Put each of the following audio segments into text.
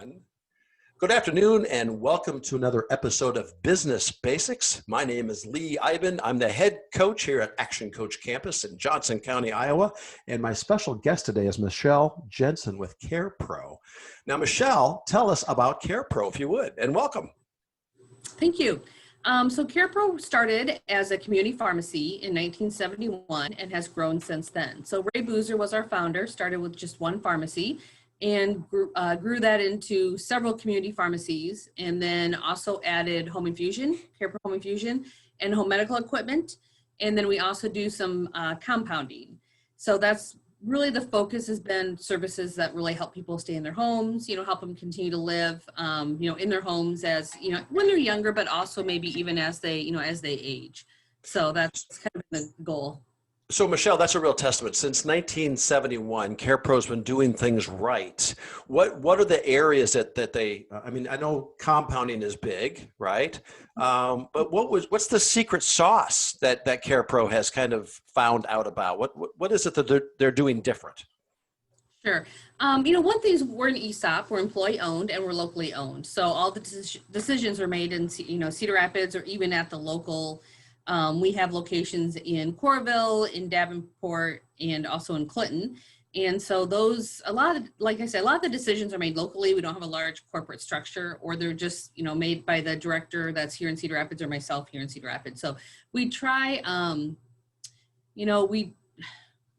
everyone. Good afternoon and welcome to another episode of Business Basics. My name is Lee Iben. I'm the head coach here at ActionCOACH Campus in Johnson County, Iowa. And my special guest today is Michelle Jensen with CarePro. Now, Michelle, tell us about CarePro if you would, and welcome. Thank you. So CarePro started as a community pharmacy in 1971 and has grown since then. So Ray Boozer was our founder, started with just one pharmacy and grew that into several community pharmacies, and then also added home infusion, CarePro home infusion, and home medical equipment. And then we also do some compounding. So that's really the focus has been services that really help people stay in their homes, help them continue to live, in their homes as, when they're younger, but also maybe even as they, as they age. So that's kind of the goal. So Michelle, that's a real testament. Since 1971, CarePro's been doing things right. What are the areas that they, I know compounding is big, right? But what's the secret sauce that CarePro has kind of found out about? What is it that they're doing different? Sure. One thing is we're an ESOP, we're employee owned and we're locally owned. So all the decisions are made in, Cedar Rapids or even at the local. We have locations in Coralville, in Davenport, and also in Clinton. And so a lot of the decisions are made locally. We don't have a large corporate structure, or they're just, made by the director that's here in Cedar Rapids or myself here in Cedar Rapids. So we try,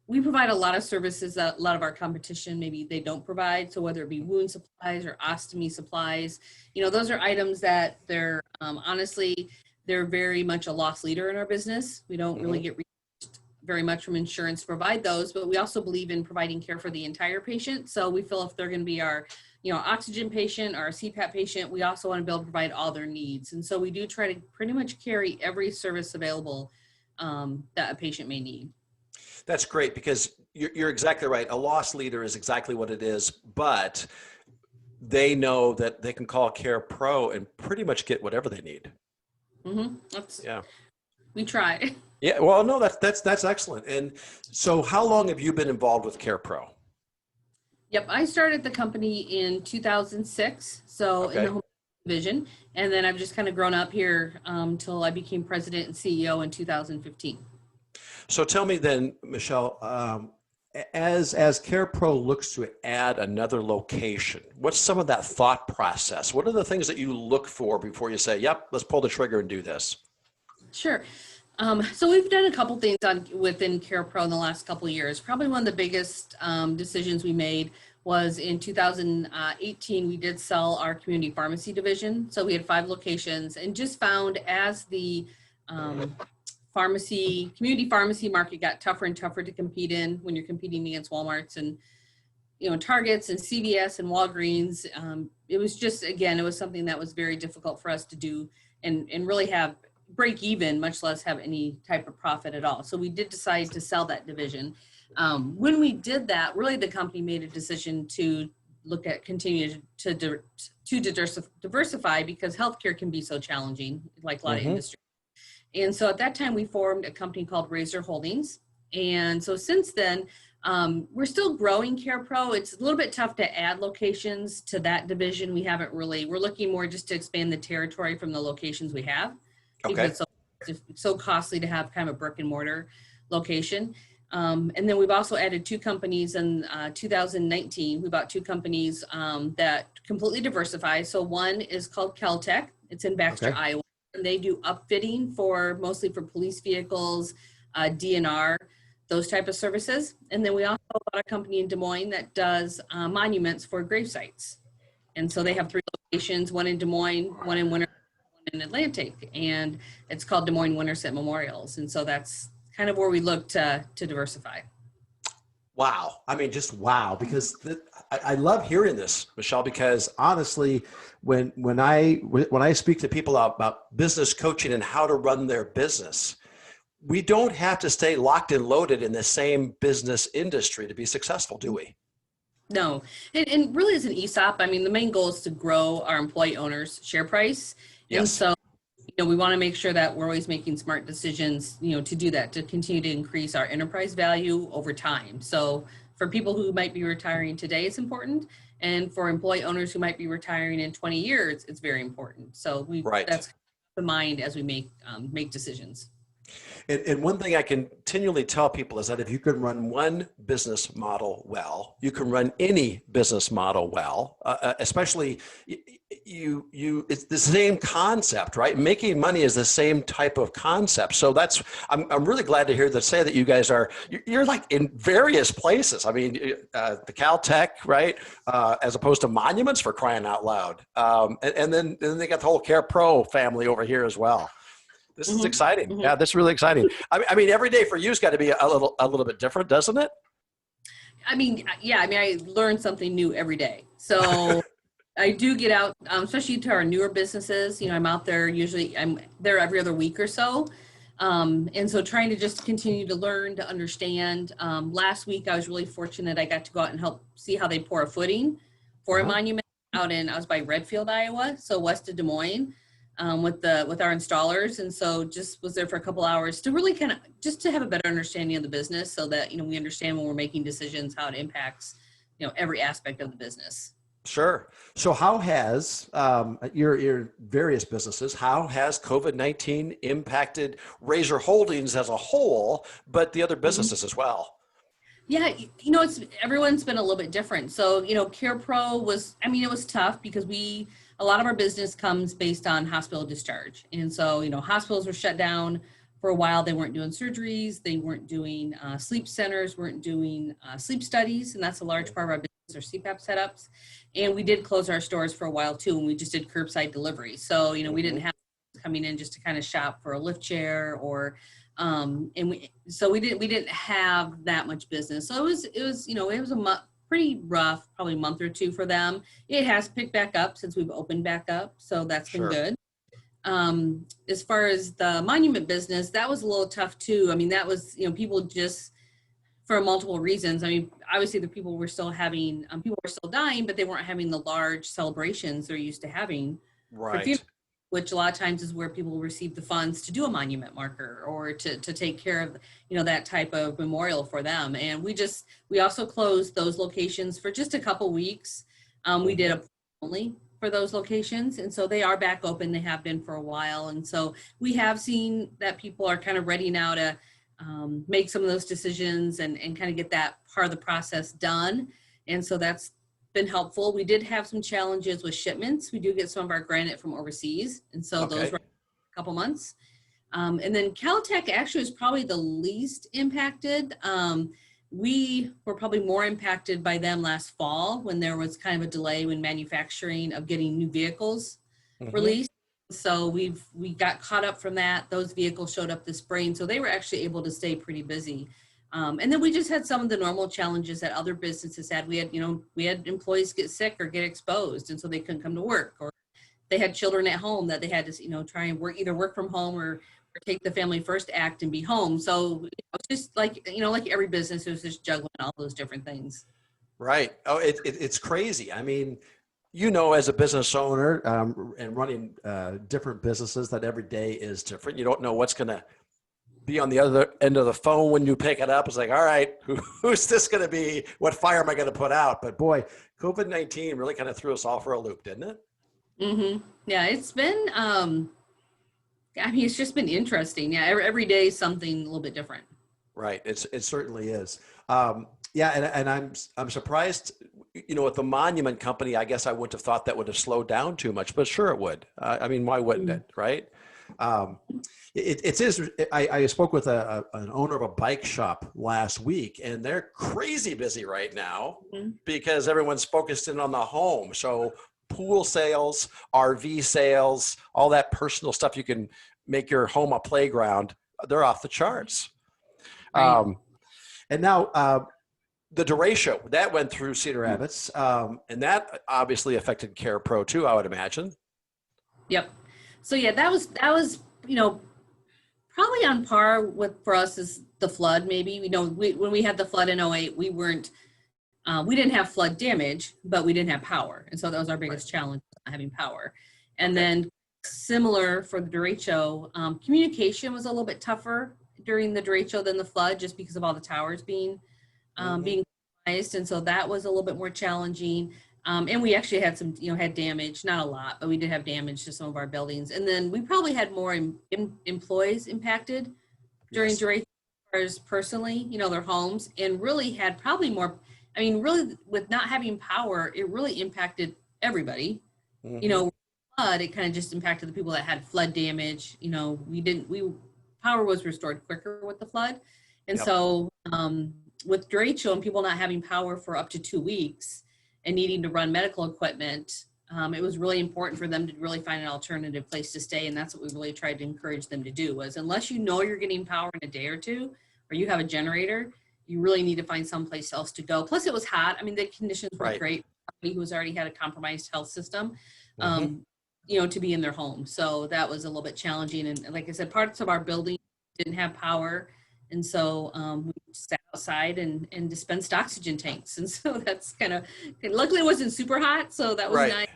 we provide a lot of services that a lot of our competition, maybe they don't provide. So whether it be wound supplies or ostomy supplies, those are items that they're honestly, they're very much a loss leader in our business. We don't really get reached very much from insurance to provide those, but we also believe in providing care for the entire patient. So we feel if they're going to be our, oxygen patient or a CPAP patient, we also want to be able to provide all their needs. And so we do try to pretty much carry every service available that a patient may need. That's great, because you're exactly right. A loss leader is exactly what it is, but they know that they can call CarePro and pretty much get whatever they need. We try. Yeah, well, no, that's excellent. And so how long have you been involved with CarePro? Yep, I started the company in 2006, so in the home division, and then I've just kind of grown up here until I became president and CEO in 2015. So tell me then, Michelle, as CarePro looks to add another location, what's some of that thought process? What are the things that you look for before you say, yep, let's pull the trigger and do this? Sure. So we've done a couple things within CarePro in the last couple of years. Probably one of the biggest decisions we made was in 2018, we did sell our community pharmacy division. So we had 5 locations, and just found as the community pharmacy market got tougher and tougher to compete in when you're competing against Walmarts and, Targets and CVS and Walgreens. It was just, again, it was something that was very difficult for us to do and really have break even, much less have any type of profit at all. So we did decide to sell that division. When we did that, really the company made a decision to look at continue to diversify, because healthcare can be so challenging, like a lot of industries. And so at that time, we formed a company called Razor Holdings. And so since then, we're still growing CarePro. It's a little bit tough to add locations to that division. We're looking more just to expand the territory from the locations we have. Because it's so costly to have kind of a brick and mortar location. And then we've also added 2 companies in 2019. We bought 2 companies that completely diversify. So one is called Keltec. It's in Baxter, Iowa. And they do upfitting mostly for police vehicles, DNR, those type of services. And then we also bought a company in Des Moines that does monuments for grave sites. And so they have 3 locations, one in Des Moines, one in Winter, one in Atlantic, and it's called Des Moines Winterset Memorials. And so that's kind of where we look to diversify. Wow. I mean, just wow, because I love hearing this, Michelle, because honestly, when I speak to people about business coaching and how to run their business, we don't have to stay locked and loaded in the same business industry to be successful, do we? No. And really as an ESOP, the main goal is to grow our employee owners' share price. Yes. And so we want to make sure that we're always making smart decisions, to do that, to continue to increase our enterprise value over time. So for people who might be retiring today, it's important. And for employee owners who might be retiring in 20 years, it's very important. So that's in mind as we make decisions. And one thing I continually tell people is that if you can run one business model well, you can run any business model well, especially it's the same concept, right? Making money is the same type of concept. So I'm really glad to hear that you guys you're like in various places. I mean, the Caltech, right? As opposed to Monuments, for crying out loud. And then they got the whole CarePro family over here as well. This is exciting. Mm-hmm. Yeah, this is really exciting. I mean, every day for you's got to be a little bit different, doesn't it? I mean, yeah. I mean, I learn something new every day. So I do get out, especially to our newer businesses. You know, I'm out there usually. I'm there every other week or so, and so trying to just continue to learn, to understand. Last week, I was really fortunate. I got to go out and help see how they pour a footing for a monument I was by Redfield, Iowa, so west of Des Moines. With our installers, and so just was there for a couple hours to really kind of just to have a better understanding of the business, so that we understand when we're making decisions how it impacts every aspect of the business. Sure. So how has your various businesses, how has COVID-19 impacted Razor Holdings as a whole, but the other businesses as well? Yeah, everyone's been a little bit different. So CarePro was, it was tough because a lot of our business comes based on hospital discharge. And so, hospitals were shut down for a while. They weren't doing surgeries. They weren't doing sleep centers, weren't doing sleep studies. And that's a large part of our business, our CPAP setups. And we did close our stores for a while too. And we just did curbside delivery. So, we didn't have coming in just to kind of shop for a lift chair or, we didn't have that much business. So it was a pretty rough, probably month or two for them. It has picked back up since we've opened back up. So that's been good. As far as the monument business, that was a little tough too. I mean, that was, people just, for multiple reasons. I mean, obviously the people were still having, people were still dying, but they weren't having the large celebrations they're used to having. Right. Which a lot of times is where people receive the funds to do a monument marker or to take care of, that type of memorial for them. And we also closed those locations for just a couple weeks. We did a only for those locations. And so they are back open. They have been for a while. And so we have seen that people are kind of ready now to make some of those decisions and kind of get that part of the process done. And so that's been helpful. We did have some challenges with shipments. We do get some of our granite from overseas. And so those were a couple months. And then Caltech actually was probably the least impacted. We were probably more impacted by them last fall when there was kind of a delay in manufacturing of getting new vehicles released. So we got caught up from that. Those vehicles showed up this spring. So they were actually able to stay pretty busy. And then we just had some of the normal challenges that other businesses had. We had employees get sick or get exposed, and so they couldn't come to work, or they had children at home that they had to, try and either work from home or take the family first act and be home. So it's just like, like every business, it was just juggling all those different things. Right. Oh, it's crazy. I mean, as a business owner and running different businesses, that every day is different. You don't know what's going to be on the other end of the phone when you pick it up. It's like, all right, who's this going to be? What fire am I going to put out? But boy, COVID-19 really kind of threw us all for a loop, didn't it? Yeah, it's been, it's just been interesting. Yeah, every day is something a little bit different. Right. It certainly is. And I'm surprised, with the monument company, I guess I wouldn't have thought that would have slowed down too much, but sure it would. I mean, why wouldn't it? Right. I spoke with an owner of a bike shop last week, and they're crazy busy right now because everyone's focused in on the home. So pool sales, RV sales, all that personal stuff, you can make your home a playground. They're off the charts. Right. And now the derecho that went through Cedar Rapids, and that obviously affected CarePro too, I would imagine. Yep. So yeah, that was probably on par for us as the flood. Maybe when we had the flood in 2008, we didn't have flood damage, but we didn't have power, and so that was our biggest challenge, having power. And then similar for the derecho, communication was a little bit tougher during the derecho than the flood, just because of all the towers being compromised, and so that was a little bit more challenging. And we actually had some, had damage, not a lot, but we did have damage to some of our buildings. And then we probably had more employees impacted during Yes. duration as far as personally, their homes, and really had probably more, really with not having power, it really impacted everybody. Mhm. Flood, it kind of just impacted the people that had flood damage. Power was restored quicker with the flood. And Yep. so with derecho and people not having power for up to 2 weeks and needing to run medical equipment, it was really important for them to really find an alternative place to stay. And that's what we really tried to encourage them to do, was unless you're getting power in a day or two, or you have a generator, you really need to find someplace else to go. Plus it was hot. The conditions were Right. great. Somebody who's already had a compromised health system, Mhm. to be in their home. So that was a little bit challenging. And like I said, parts of our building didn't have power. And so we sat outside and dispensed oxygen tanks. And so that's luckily it wasn't super hot. So that was Right. nice.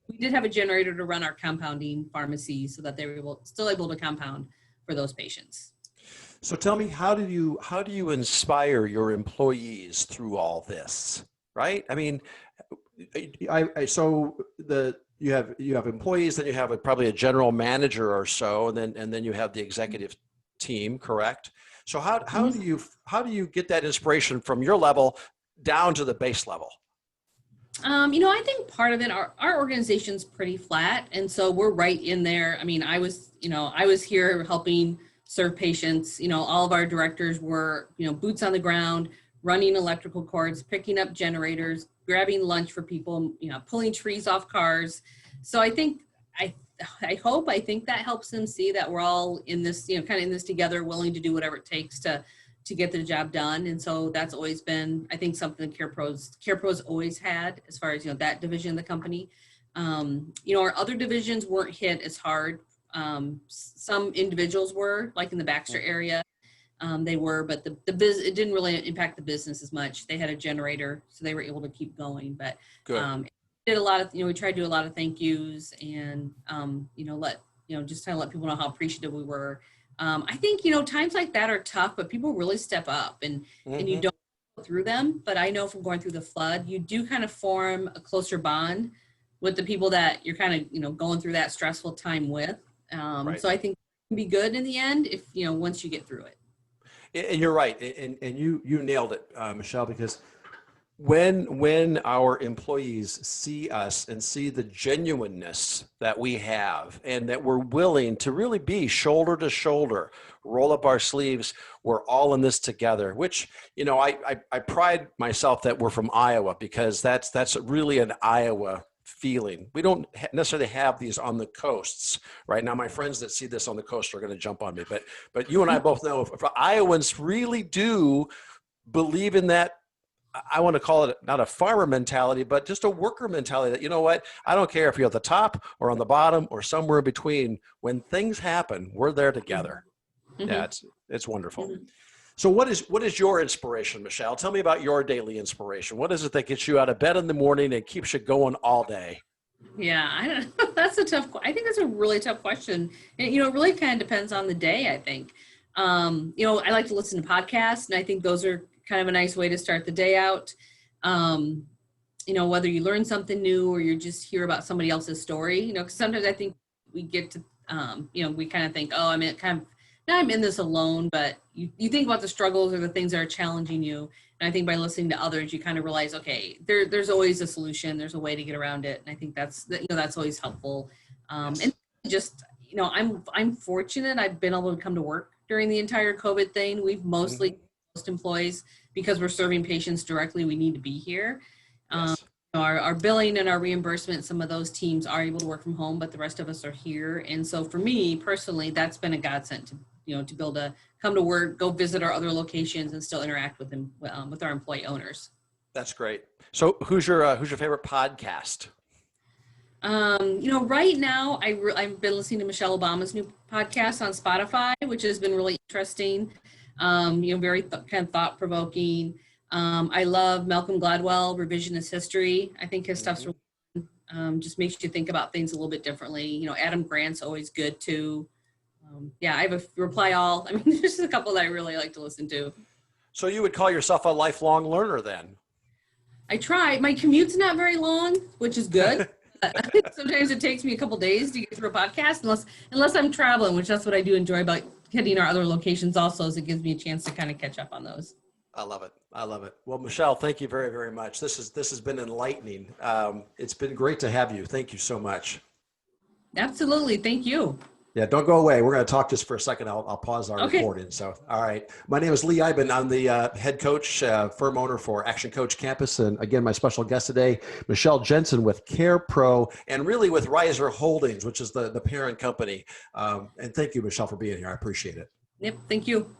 We did have a generator to run our compounding pharmacy so that they were still able to compound for those patients. So tell me, how do you inspire your employees through all this? Right? You have employees, then you have probably a general manager or so, and then you have the executive team, correct? So how do you get that inspiration from your level down to the base level? I think part of it, our organization's pretty flat. And so we're right in there. I was here helping serve patients. All of our directors were, boots on the ground, running electrical cords, picking up generators, grabbing lunch for people, pulling trees off cars. So I think, I think that helps them see that we're all in this, kind of in this together, willing to do whatever it takes to get the job done. And so that's always been, I think, something CarePro's always had as far as, that division of the company. Our other divisions weren't hit as hard. Some individuals were, like in the Baxter area, they were, but it didn't really impact the business as much. They had a generator, so they were able to keep going. But Good. did a lot of, we tried to do a lot of thank yous and, just kind of let people know how appreciative we were. I think, times like that are tough, but people really step up and you don't go through them. But I know from going through the flood, you do kind of form a closer bond with the people that you're kind of, going through that stressful time with. Right. So I think it can be good in the end if, once you get through it. And you're right, and you nailed it, Michelle, because when our employees see us and see the genuineness that we have and that we're willing to really be shoulder to shoulder, roll up our sleeves, we're all in this together, which, I pride myself that we're from Iowa, because that's really an Iowa feeling. We don't necessarily have these on the coasts right now. My friends that see this on the coast are going to jump on me, but you and I both know if Iowans really do believe in that. I want to call it not a farmer mentality, but just a worker mentality that, you know what, I don't care if you're at the top or on the bottom or somewhere in between. When things happen, we're there together. Mm-hmm. Yeah, it's wonderful. Mm-hmm. So what is your inspiration, Michelle? Tell me about your daily inspiration. What is it that gets you out of bed in the morning and keeps you going all day? Yeah, I don't know. I think that's a really tough question. And, it really kind of depends on the day, I think. I like to listen to podcasts, and I think those are kind of a nice way to start the day out. Whether you learn something new or you just hear about somebody else's story, because sometimes I think we get to, we kind of think, oh, now I'm in this alone, but you think about the struggles or the things that are challenging you. And I think by listening to others, you kind of realize, okay, there's always a solution. There's a way to get around it. And I think that's always helpful. Yes. And just, I'm fortunate. I've been able to come to work during the entire COVID thing. We've most employees, because we're serving patients directly, we need to be here. Yes. Our billing and our reimbursement, some of those teams are able to work from home, but the rest of us are here. And so for me personally, that's been a godsend to be able to come to work, go visit our other locations, and still interact with them, with our employee owners. That's great. So who's your favorite podcast? Right now I've been listening to Michelle Obama's new podcast on Spotify, which has been really interesting. Very kind of thought provoking. I love Malcolm Gladwell, Revisionist History. I think his stuff's really, just makes you think about things a little bit differently. Adam Grant's always good too. I have a Reply All. There's just a couple that I really like to listen to. So you would call yourself a lifelong learner then? I try. My commute's not very long, which is good. Sometimes it takes me a couple days to get through a podcast, unless I'm traveling, which that's what I do enjoy about hitting our other locations also, is it gives me a chance to kind of catch up on those. I love it. I love it. Well, Michelle, thank you very, very much. This has been enlightening. It's been great to have you. Thank you so much. Absolutely. Thank you. Yeah, don't go away. We're going to talk just for a second. I'll pause our recording. So, all right. My name is Lee Iben. I'm the head coach, firm owner for ActionCOACH Campus. And again, my special guest today, Michelle Jensen with CarePro and really with Riser Holdings, which is the parent company. And thank you, Michelle, for being here. I appreciate it. Yep. Thank you.